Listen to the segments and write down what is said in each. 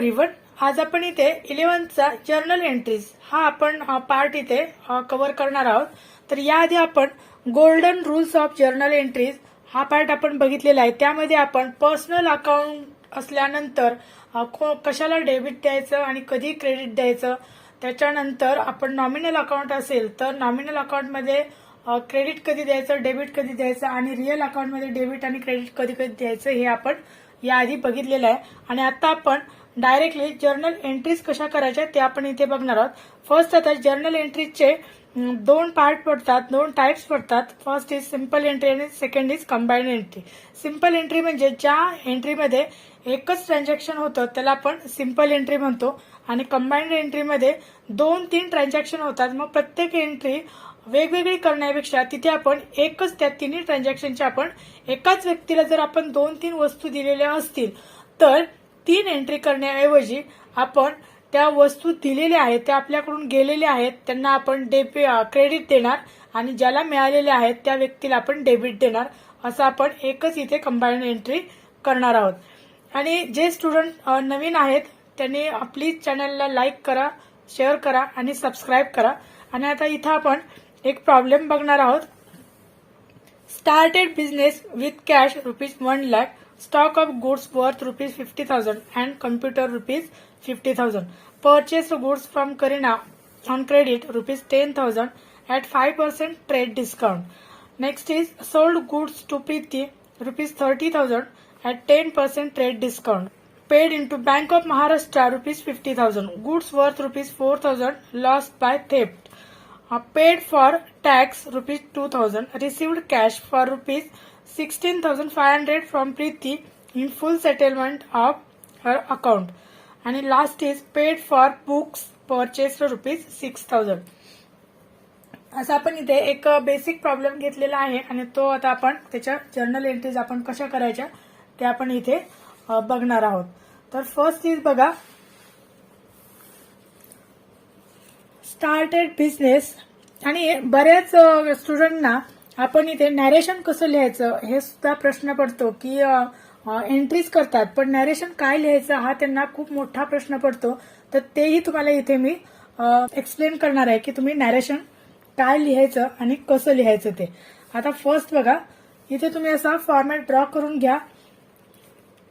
Everyone. आज आपण इथे 11चा जर्नल एंट्रीज हा आपण पार्ट इथे कव्हर करणार आहोत. तर याआधी आपण golden rules of journal entries हा पार्ट आपण बघितलेला आहे. त्यामध्ये आपण पर्सनल अकाउंट असल्यानंतर कशाला डेबिट द्यायचं आणि कधी क्रेडिट द्यायचं, त्याच्यानंतर आपण नॉमिनल अकाउंट असेल तर नॉमिनल अकाउंटमध्ये क्रेडिट कधी द्यायचं, डेबिट कधी द्यायचं आणि रिअल अकाउंटमध्ये डेबिट आणि क्रेडिट कधी कधी द्यायचं हे आपण याआधी बघितलेलं आहे. आणि आता आपण डायरेक्टली जर्नल एंट्रीज कशा करायच्या ते आपण इथे बघणार आहोत. फर्स्ट आता जर्नल एंट्रीजचे दोन पार्ट पडतात, दोन टाइप्स पडतात. फर्स्ट इज सिंपल एंट्री आणि second is combined entry. Simple entry म्हणजे ज्या एंट्रीमध्ये एकच ट्रान्झॅक्शन होतं त्याला आपण सिंपल एंट्री म्हणतो. आणि कंबाइंड एंट्रीमध्ये 2-3 ट्रान्झॅक्शन होतात. मग प्रत्येक एंट्री वेगवेगळी करण्यापेक्षा तिथे आपण एकच त्या तिन्ही ट्रान्झॅक्शनचे आपण एकाच व्यक्तीला जर आपण 2-3 वस्तू दिलेल्या असतील तर 3 एंट्री करण्याऐवजी आपण त्या वस्तू दिलेल्या आहेत, त्या आपल्याकडून गेलेल्या आहेत, त्यांना आपण क्रेडिट देणार आणि ज्याला मिळालेले आहेत त्या व्यक्तीला आपण डेबिट देणार. असं आपण एकच इथे कंबाइंड एंट्री करणार आहोत. आणि जे स्टुडंट नवीन आहेत त्यांनी प्लीज चॅनलला लाईक करा, शेअर करा आणि सबस्क्राईब करा. आणि आता इथं आपण एक प्रॉब्लेम बघणार आहोत. Started business with cash ₹1 lakh, stock of goods worth ₹50,000 and computer ₹50,000. Purchased goods from Karina on credit ₹10,000 at 5% trade discount. Next is sold goods to Preeti ₹30,000 at 10% trade discount. Paid into Bank of Maharashtra ₹50,000. Goods worth ₹4,000 lost by theft. Paid for tax ₹2,000. Received cash for ₹16,500 from Preeti in full settlement of her account. आणि last is paid for books purchased ₹6,000. असं आपण इथे एक basic problem घेतलेला आहे आणि तो आता आपण त्याच्या जर्नल एंट्रीज आपण कशा करायच्या ते आपण इथे बघणार आहोत. तर फर्स्ट इज बघा, स्टार्टेड बिझनेस. आणि बऱ्याच स्टुडंटना आपण इथे नॅरेशन कसं लिहायचं हे सुद्धा प्रश्न पडतो की एंट्रीज करतात पण नॅरेशन काय लिहायचं हा त्यांना खूप मोठा प्रश्न पडतो. तर तेही तुम्हाला इथे मी एक्सप्लेन करणार आहे की तुम्ही नॅरेशन काय लिहायचं आणि कसं लिहायचं ते. आता फर्स्ट बघा, इथे तुम्ही असा फॉर्मॅट ड्रॉ करून घ्या.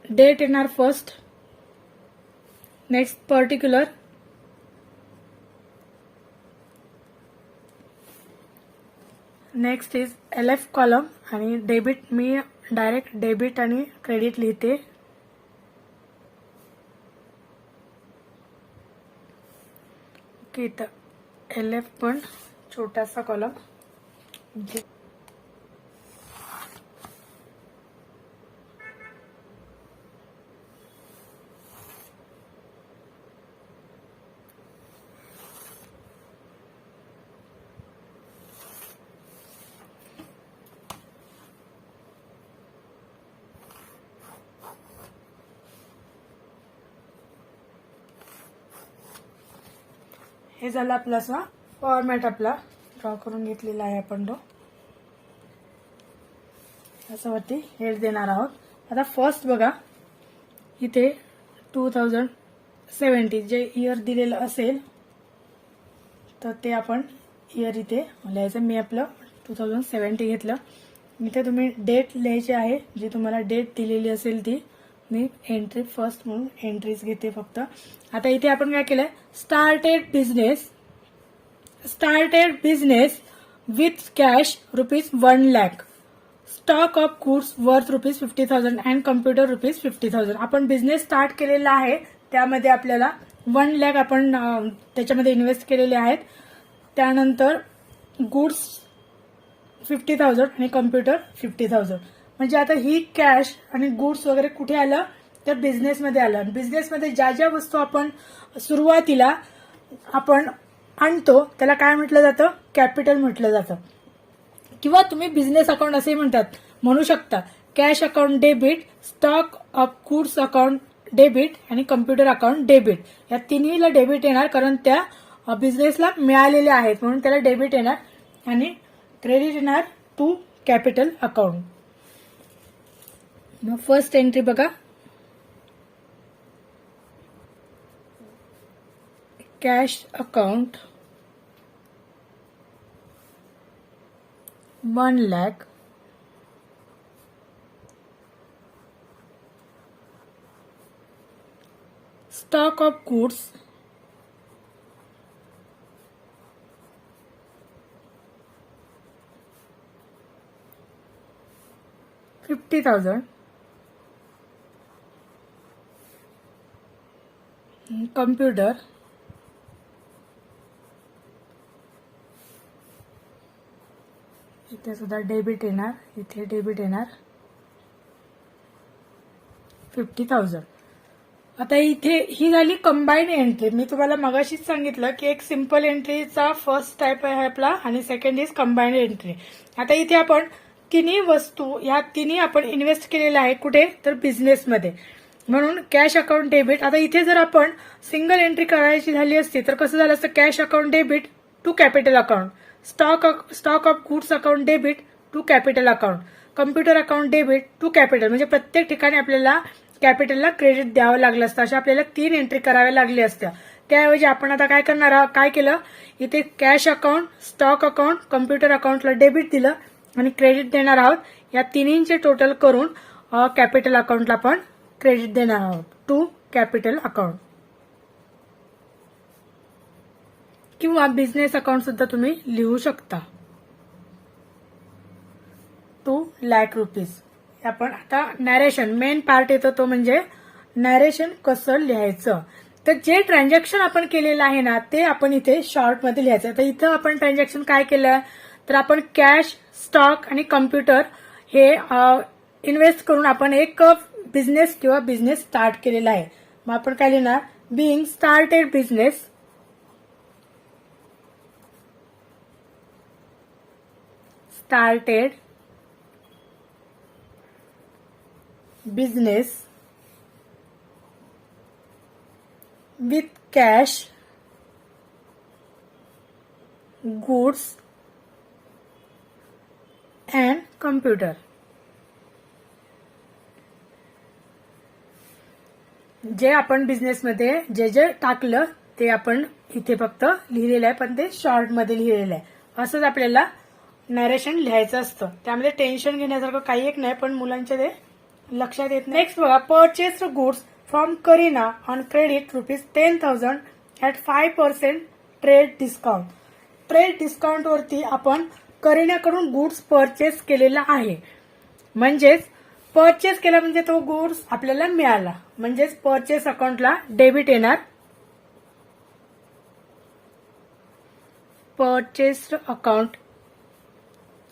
डेट येणार first, next particular, next is LF column आणि डेबिट. मी डायरेक्ट डेबिट आणि क्रेडिट लिहिते. ओके, तर LF पण छोटासा कॉलम. हे झालं आपला असा फॉर्मॅट आपला ड्रॉ करून घेतलेला आहे आपण तो. असं वरती हेड देणार आहोत. आता फर्स्ट बघा, इथे 2070 जे इयर दिलेलं असेल तर ते आपण इयर इथे लिहायचं. मी आपलं 2070 घेतलं. इथे तुम्ही डेट लिहायची आहे, जी तुम्हाला डेट दिलेली असेल ती. मी एंट्री फर्स्ट म्हणून एंट्रीज घेते फक्त. आता इथे आपण काय केलंय, started business with cash ₹1 lakh, stock of goods worth ₹50,000 and computer ₹50,000. आपण बिझनेस स्टार्ट केलेला आहे त्यामध्ये आपल्याला 1 लाख आपण त्याच्यामध्ये इन्व्हेस्ट केलेले आहेत. त्यानंतर गुड्स 50,000 आणि कम्प्युटर 50,000. म्हणजे आता ही कॅश आणि गुड्स वगैरे कुठे आलं तर बिझनेसमध्ये आलं. बिझनेसमध्ये ज्या ज्या वस्तू आपण सुरुवातीला आपण आणतो त्याला काय म्हटलं जातं, कॅपिटल म्हटलं जातं. किंवा तुम्ही बिझनेस अकाउंट असे म्हणू शकता. Cash account debit, stock of goods account debit आणि कम्प्युटर अकाउंट डेबिट. या तिन्हीला डेबिट येणार कारण त्या बिझनेसला मिळालेल्या आहेत म्हणून त्याला डेबिट येणार. आणि क्रेडिट येणार टू कॅपिटल अकाउंट. मग फर्स्ट एंट्री बघा, cash account 1 lakh, stock of goods 50,000, computer इथे सुद्धा डेबिट येणार, इथे डेबिट येणार 50,000. आता इथे ही झाली कंबाईन एंट्री. मी तुम्हाला मगाशीच सांगितलं की एक सिंपल एंट्रीचा फर्स्ट टाइप आहे आपला आणि सेकंड इज कंबाईन एंट्री. आता इथे आपण तिन्ही वस्तू ह्या तिन्ही आपण इन्व्हेस्ट केलेल्या आहे कुठे तर बिझनेसमध्ये, म्हणून कॅश अकाउंट डेबिट. आता इथे जर आपण सिंगल एंट्री करायची झाली असती तर कसं झालं असतं, cash account debit to capital account, stock of goods account debit to capital account, computer account debit to capital. म्हणजे प्रत्येक ठिकाणी आपल्याला कॅपिटलला क्रेडिट द्यावं लागलं असतं. अशा आपल्याला 3 एंट्री कराव्या लागल्या असत्या. त्याऐवजी आपण आता काय करणार आहोत, काय केलं, इथे cash account, stock account, computer अकाउंटला डेबिट दिलं आणि क्रेडिट देणार आहोत. या तिन्हींचे टोटल करून कॅपिटल अकाउंटला आपण क्रेडिट देणार आहोत टू कॅपिटल अकाउंट. किंवा बिझनेस अकाउंट सुद्धा तुम्ही लिहू शकता. 2 लाख रुपीज. आपण आता नॅरेशन मेन पार्ट येतो तो म्हणजे नॅरेशन कसं लिहायचं. तर जे ट्रान्झॅक्शन आपण केलेलं आहे ना ते आपण इथे शॉर्ट मध्ये लिहायचं. तर इथं आपण ट्रान्झॅक्शन काय केलं तर आपण कॅश, स्टॉक आणि कम्प्युटर हे इन्व्हेस्ट करून आपण एक बिझनेस किंवा बिझनेस स्टार्ट केलेला आहे. मग आपण काय लिहिणार, being started business with cash, goods and computer. जे आपण बिझनेसमध्ये जे जे टाकलं ते आपण इथे फक्त लिहिलेलं आहे, पण ते शॉर्ट मध्ये लिहिलेलं आहे. असंच आपल्याला नॅरेशन लिहायचं असतं. त्यामध्ये टेन्शन घेण्यासारखं काही एक नाही, पण मुलांच्या ते लक्षात येत नाही. नेक्स्ट बघा, purchased goods from Kareena on credit ₹10,000 at 5% trade discount. Trade discount वरती आपण करीनाकडून गुड्स परचेस केलेला आहे. म्हणजेच परचेस केला म्हणजे तो गुड्स आपल्याला मिळाला, म्हणजेच परचेस अकाउंटला डेबिट येणार. Purchased account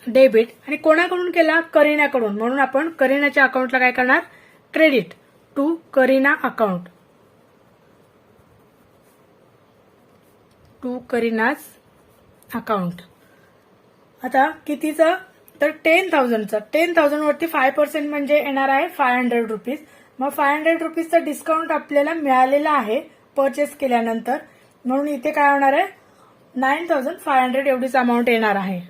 debit. आणि कोणाकडून केला, करीनाकडून, म्हणून आपण करीनाच्या अकाउंटला काय करणार, credit to Kareena account, to Kareena's account. आता कितीचं तर 10,000चं. 10,000 वरती 5% म्हणजे येणार आहे ₹500. मग ₹500चा डिस्काउंट आपल्याला मिळालेला आहे परचेस केल्यानंतर, म्हणून इथे काय होणार आहे 9,500 एवढीच अमाऊंट येणार आहे.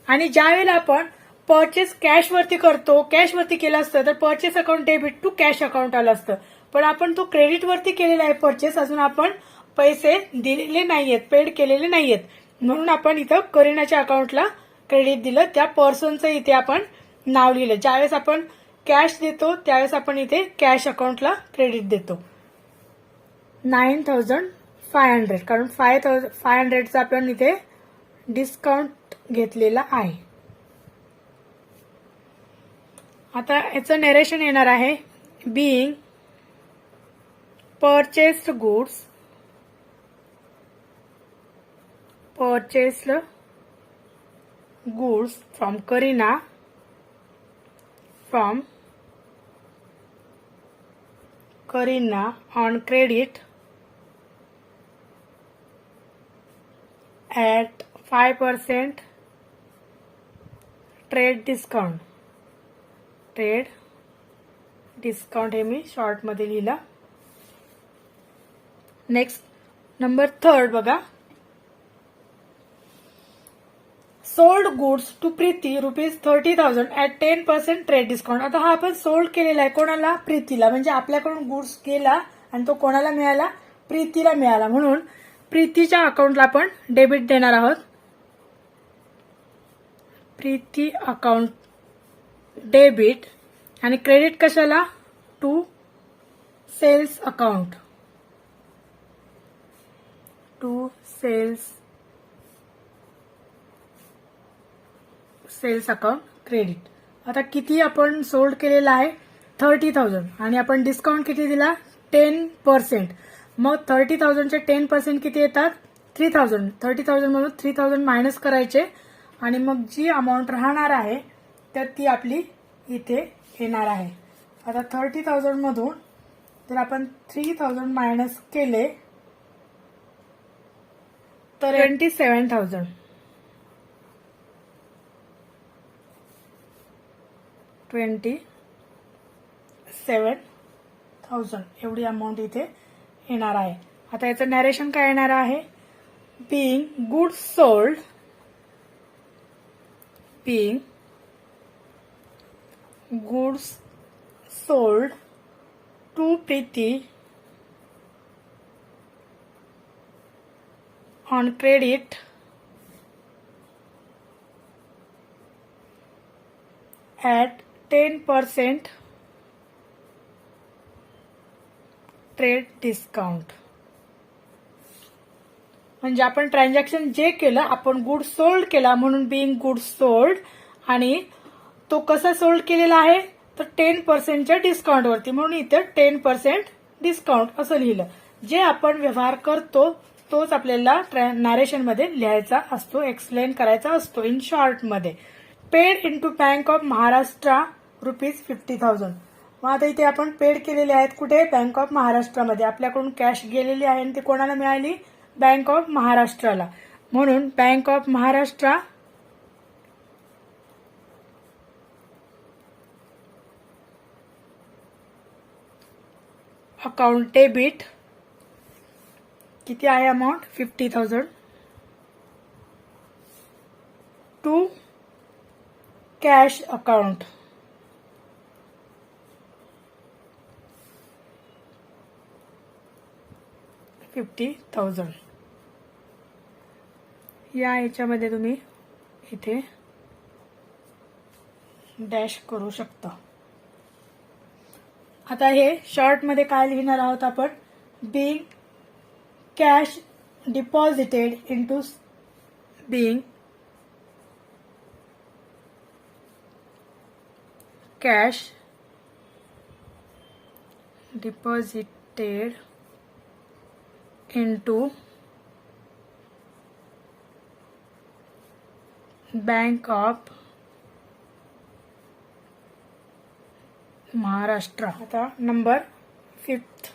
आणि ज्या वेळेला आपण परचेस कॅश वरती करतो, कॅश वरती केलं असतं तर purchase account debit to cash account आलं असतं, पण आपण तो क्रेडिट वरती केलेला आहे परचेस, अजून आपण पैसे दिलेले नाहीयेत, पेड केलेले नाहीयेत, म्हणून आपण इथं करीनाच्या अकाउंटला क्रेडिट दिलं. त्या पर्सनचं इथे आपण नाव लिहिलं. ज्यावेळेस आपण कॅश देतो त्यावेळेस आपण इथे कॅश अकाउंटला क्रेडिट देतो 9,500, कारण 500चा आपण इथे डिस्काउंट घेतलेला आहे. आता याचं नरेशन येणार आहे, being purchased goods from Kareena on credit at 5% trade discount हे मी शॉर्ट मध्ये लिहिलं. नेक्स्ट नंबर 3 बघा, sold goods to Preeti ₹30,000 at 10% trade discount. आता हा आपण सोल्ड केलेला आहे कोणाला, प्रीतीला. म्हणजे आपल्याकडून गुड्स गेला आणि तो कोणाला मिळाला, प्रीतीला मिळाला. म्हणून प्रीतीच्या अकाउंटला आपण डेबिट देणार आहोत. Preeti account debit. आणि क्रेडिट कशाला? To sales account. To sales account credit. आता किती आपण सोल्ड केलेला आहे? 30,000. आणि आपण डिस्काउंट किती दिला? 10%. मग 30,000चे 10% किती येतात? 3,000. 30,000 मधून 3,000 मायनस करायचे आणि मग जी अमाऊंट राहणार आहे तर ती आपली इथे येणार आहे. आता 30,000 मधून जर आपण 3,000 मायनस केले तर 27,000. 27,000 एवढी अमाऊंट इथे येणार आहे. आता याचं नॅरेशन काय येणार आहे? Being goods sold. Being goods sold to Preeti on credit at 10% trade discount. म्हणजे आपण ट्रान्झॅक्शन जे केलं, आपण गुड सोल्ड केला म्हणून बीइंग गुड सोल्ड. आणि तो कसा सोल्ड केलेला आहे? तर 10%च्या डिस्काउंटवरती, म्हणून इथे 10% डिस्काउंट असं लिहिलं. जे आपण व्यवहार करतो तोच आपल्याला नॅरेशन मध्ये लिहायचा असतो, एक्सप्लेन करायचा असतो इन शॉर्ट मध्ये. Paid into bank of Maharashtra ₹50,000. मग आता इथे आपण पेड केलेले आहेत कुठे? बँक ऑफ महाराष्ट्रामध्ये. आपल्याकडून कॅश गेलेली आहे आणि ती कोणाला मिळाली? बँक ऑफ महाराष्ट्राला. म्हणून bank of Maharashtra account debit. किती आहे अमाऊंट? 50,000 to cash account. $50,000. या याच्यामध्ये तुम्ही इथे डॅश करू शकता. आता हे शॉर्ट मध्ये काय लिहिणार आहोत आपण? Being cash deposited into being cash deposited into Bank of Maharashtra. आता नंबर 5th.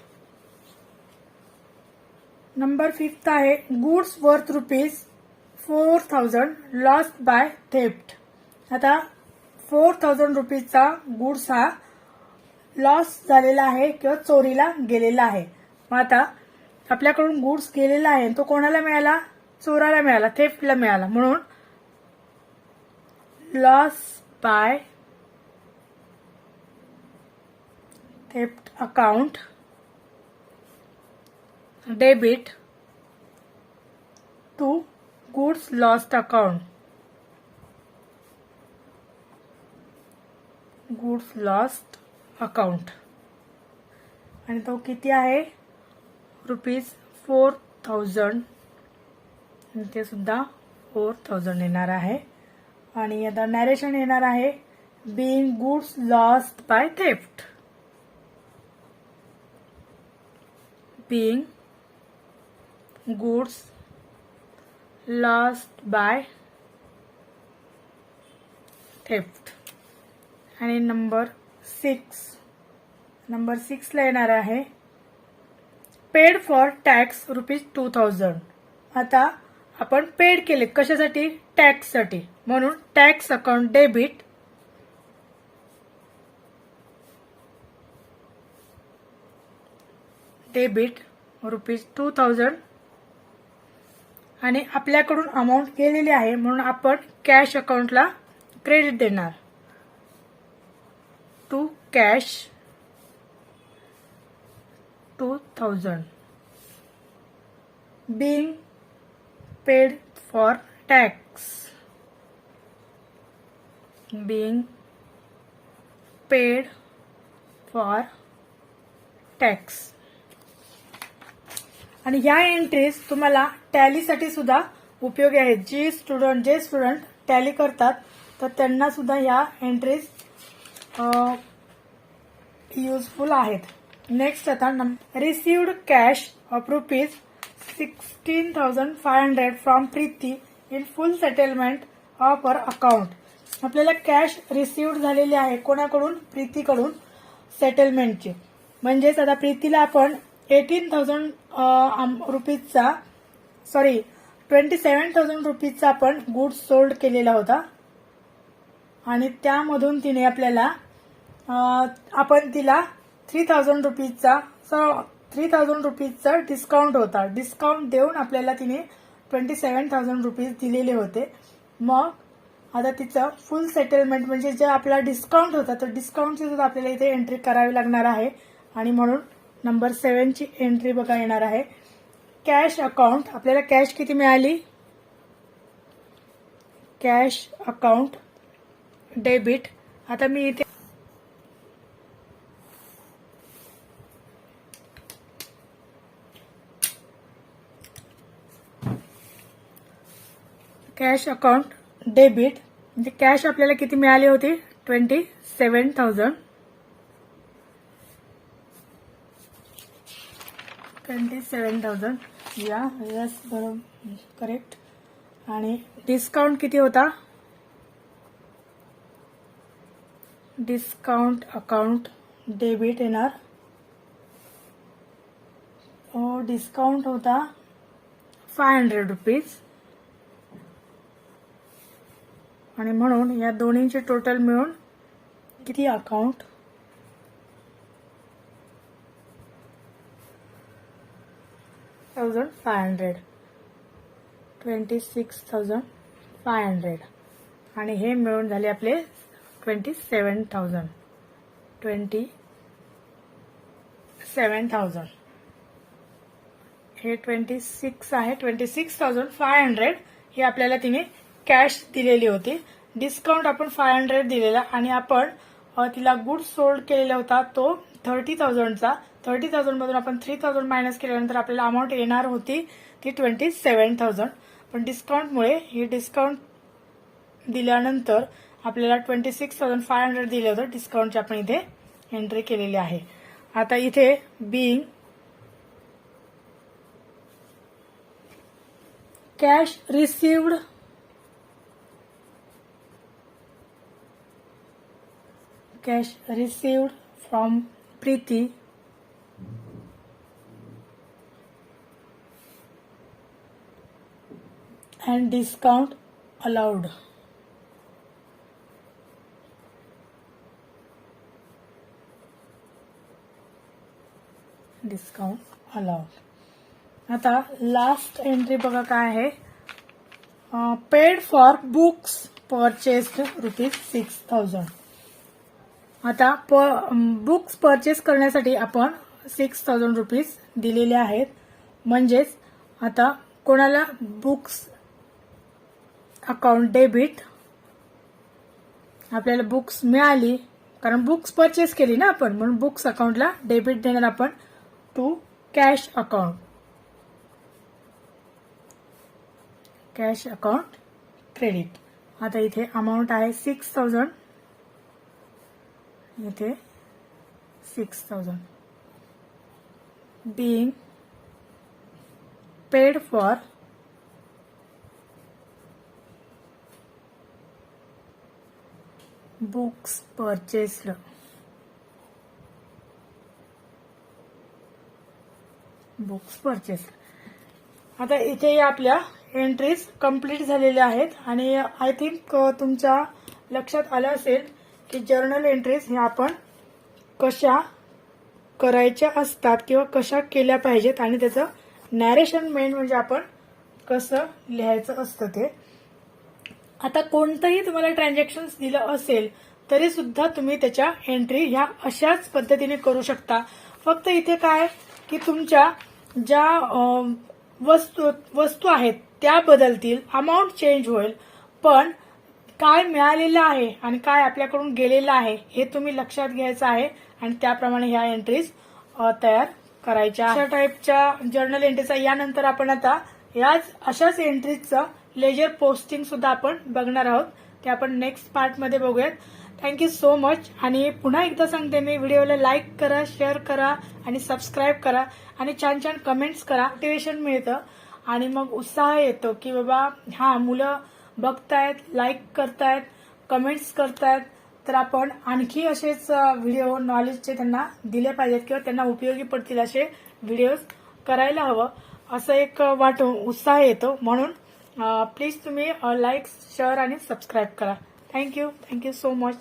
नंबर 5th आहे goods worth ₹4,000 lost by theft. आता 4,000 रुपीजचा गुड्स हा लॉस झालेला आहे किंवा चोरीला गेलेला आहे. मग आता आपल्याकडून गुड्स गेलेला आहे, तो कोणाला मिळाला? चोराला मिळाला, थेफ्टला मिळाला. म्हणून loss by theft account debit to goods lost account. Goods lost account. आणि तो किती आहे? ₹4,000. ते सुद्धा 4,000 येणार आहे. आणि आता नॅरेशन येणार आहे being goods lost by theft. Being goods lost by theft. आणि नंबर 6 ला येणार आहे पेड फॉर टॅक्स ₹2,000. आता आपण पेड केले कशासाठी? टॅक्स साठी. म्हणून टॅक्स अकाउंट डेबिट ₹2,000. आणि आपल्याकडून अमाऊंट गेलेली आहे म्हणून आपण कॅश अकाउंटला क्रेडिट देणार. To cash 2,000. being paid for tax, being paid for tax. आणि ह्या एंट्रीज तुम्हाला टॅलीसाठी सुद्धा उपयोगी आहेत. जे स्टुडंट टॅली करतात तर त्यांना सुद्धा ह्या एंट्रीज युजफुल आहेत. नेक्स्ट आता received cash of ₹16,500 from Preeti in full settlement of our account. आपल्याला कॅश रिसिव्ड झालेली आहे कोणाकडून? प्रीतीकडून सेटलमेंटची. म्हणजेच आता प्रीतीला आपण 27,000 रुपीजचा आपण गुड्स सोल्ड केलेला होता आणि त्यामधून तिने आपल्याला आपण तिला 3,000 रुपीजचा डिस्काउंट होता. डिस्काउंट देऊन आपल्याला तिने 27,000 रुपीज दिलेले होते. मग आता तिचं फुल सेटलमेंट म्हणजे जे आपला डिस्काउंट होता तर डिस्काउंटची सुद्धा आपल्याला इथे एंट्री करावी लागणार आहे आणि म्हणून नंबर 7 ची एंट्री बघा येणार आहे. Cash account. आपल्याला कॅश किती मिळाली? Cash account debit. आता मी इथे कॅश अकाउंट डेबिट म्हणजे कॅश आपल्याला किती मिळाली होती? 27,000. 27,000 यस बरोबर करेक्ट. आणि डिस्काउंट किती होता? डिस्काउंट अकाउंट डेबिट येणार. डिस्काउंट होता 500 रुपीज आणि म्हणून या दोन्हींचे टोटल मिळून किती अकाउंट? 26,500 आणि हे मिळून झाले आपले 27,000. हे 26 आहे. 26,500 हे आपल्याला तिने कॅश दिलेली होती. डिस्काउंट आपण 500 दिलेला आणि आपण तिला गुड्स सोल्ड केलेला होता तो 30,000चा. 30,000 मधून आपण 3,000 मायनस केल्यानंतर आपल्याला अमाऊंट येणार होती ती 27,000. पण डिस्काउंटमुळे ही डिस्काउंट दिल्यानंतर आपल्याला 26,500 दिलं होतं. डिस्काउंटची आपण इथे एंट्री केलेली आहे. आता इथे being cash received from Preeti and discount allowed. आता लास्ट एंट्री बघा काय आहे? Paid for books purchased ₹6,000. आता बुक्स परचेस करण्यासाठी आपण 6,000 रुपीज दिलेले आहेत. म्हणजेच आता कोणाला बुक्स अकाउंट डेबिट आपल्याला बुक्स मिळाली कारण बुक्स परचेस केली ना आपण म्हणून बुक्स अकाउंटला डेबिट देणार आपण to cash account. Cash account credit. आता इथे अमाऊंट आहे 6,000. इथे 6,000 being paid for books purchased. आता इथे आपल्या एंट्रीज कंप्लीट झालेल्या आहेत आणि आय थिंक तुमच्या लक्षात आलं असेल की जर्नल एंट्रीज हे आपण कशा करायच्या असतात किंवा कशा केल्या पाहिजेत आणि त्याचं नॅरेशन मेन म्हणजे आपण कसं लिहायचं असतं ते. आता कोणतंही तुम्हाला ट्रान्झॅक्शन्स दिलं असेल तरी सुद्धा तुम्ही त्याच्या एंट्री ह्या अशाच पद्धतीने करू शकता. फक्त इथे काय की तुमच्या ज्या वस्तू आहेत त्या बदलतील, अमाऊंट चेंज होईल, पण काय मिळालेलं आहे आणि काय आपल्याकडून गेलेलं आहे हे तुम्ही लक्षात घ्यायचं आहे आणि त्याप्रमाणे ह्या एंट्रीज तयार करायच्या. अशा टाईपच्या जर्नल एंट्रीचा यानंतर आपण आता अशाच एंट्रीजचं लेजर पोस्टिंग सुद्धा आपण बघणार आहोत. ते आपण नेक्स्ट पार्टमध्ये बघूयात. Thank you so much. आणि पुन्हा एकदा सांगते मी, व्हिडिओला लाईक करा, शेअर करा आणि सबस्क्राईब करा आणि छान छान कमेंट्स करा. मोटिवेशन मिळतं आणि मग उत्साह येतो की बाबा मुलं बघतायत, लाईक करतायत, कमेंट्स करतायत, तर आपण आणखी असेच व्हिडिओ नॉलेजचे त्यांना दिले पाहिजेत किंवा त्यांना उपयोगी पडतील असे व्हिडिओज करायला हवं, असं एक उत्साह येतो. म्हणून प्लीज तुम्ही लाईक, शेअर आणि सबस्क्राईब करा. Thank you so much.